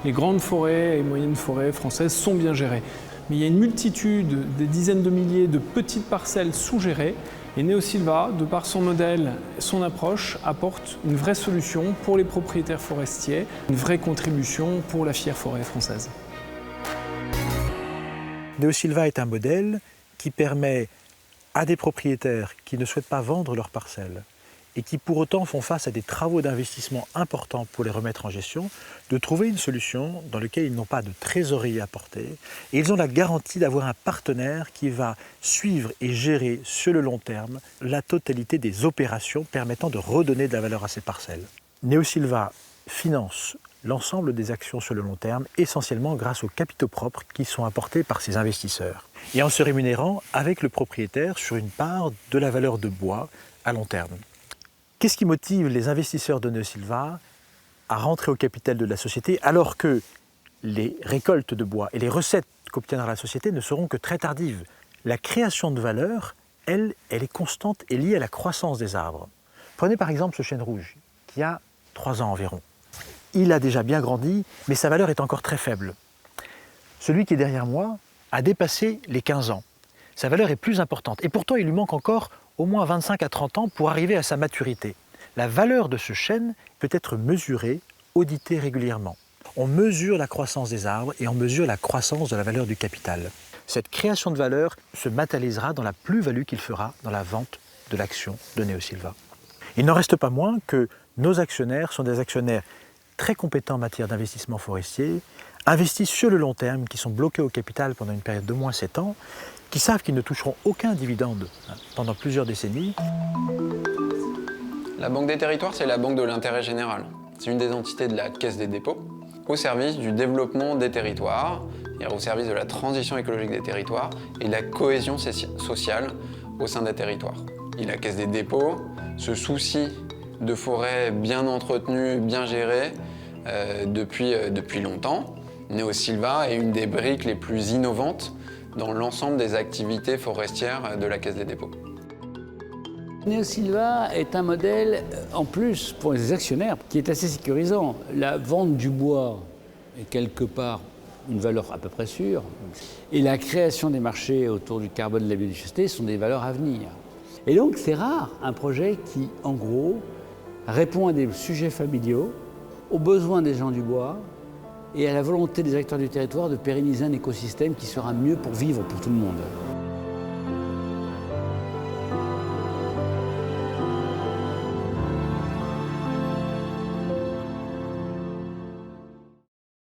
Les grandes forêts et moyennes forêts françaises sont bien gérées. Mais il y a une multitude, des dizaines de milliers de petites parcelles sous-gérées. Et Neosilva, de par son modèle, son approche, apporte une vraie solution pour les propriétaires forestiers, une vraie contribution pour la fière forêt française. Neosilva est un modèle qui permet à des propriétaires qui ne souhaitent pas vendre leurs parcelles et qui pour autant font face à des travaux d'investissement importants pour les remettre en gestion, de trouver une solution dans laquelle ils n'ont pas de trésorerie à porter et ils ont la garantie d'avoir un partenaire qui va suivre et gérer sur le long terme la totalité des opérations permettant de redonner de la valeur à ces parcelles. Neosilva finance l'ensemble des actions sur le long terme, essentiellement grâce aux capitaux propres qui sont apportés par ces investisseurs. Et en se rémunérant avec le propriétaire sur une part de la valeur de bois à long terme. Qu'est-ce qui motive les investisseurs de Neosilva à rentrer au capital de la société alors que les récoltes de bois et les recettes qu'obtiendra la société ne seront que très tardives? La création de valeur, elle est constante et liée à la croissance des arbres. Prenez par exemple ce chêne rouge qui a 3 ans environ. Il a déjà bien grandi, mais sa valeur est encore très faible. Celui qui est derrière moi a dépassé les 15 ans. Sa valeur est plus importante et pourtant il lui manque encore au moins 25 à 30 ans pour arriver à sa maturité. La valeur de ce chêne peut être mesurée, auditée régulièrement. On mesure la croissance des arbres et on mesure la croissance de la valeur du capital. Cette création de valeur se matérialisera dans la plus-value qu'il fera dans la vente de l'action de Neosilva. Il n'en reste pas moins que nos actionnaires sont des actionnaires très compétents en matière d'investissement forestier, investis sur le long terme, qui sont bloqués au capital pendant une période d'au moins 7 ans, qui savent qu'ils ne toucheront aucun dividende pendant plusieurs décennies. La Banque des Territoires, c'est la banque de l'intérêt général. C'est une des entités de la Caisse des dépôts, au service du développement des territoires, au service de la transition écologique des territoires et de la cohésion sociale au sein des territoires. Et la Caisse des dépôts se soucie de forêts bien entretenues, bien gérées depuis longtemps. Neosilva est une des briques les plus innovantes dans l'ensemble des activités forestières de la Caisse des dépôts. Neosilva est un modèle, en plus, pour les actionnaires, qui est assez sécurisant. La vente du bois est quelque part une valeur à peu près sûre, et la création des marchés autour du carbone et de la biodiversité sont des valeurs à venir. Et donc c'est rare un projet qui, en gros, répond à des sujets familiaux, aux besoins des gens du bois et à la volonté des acteurs du territoire de pérenniser un écosystème qui sera mieux pour vivre pour tout le monde.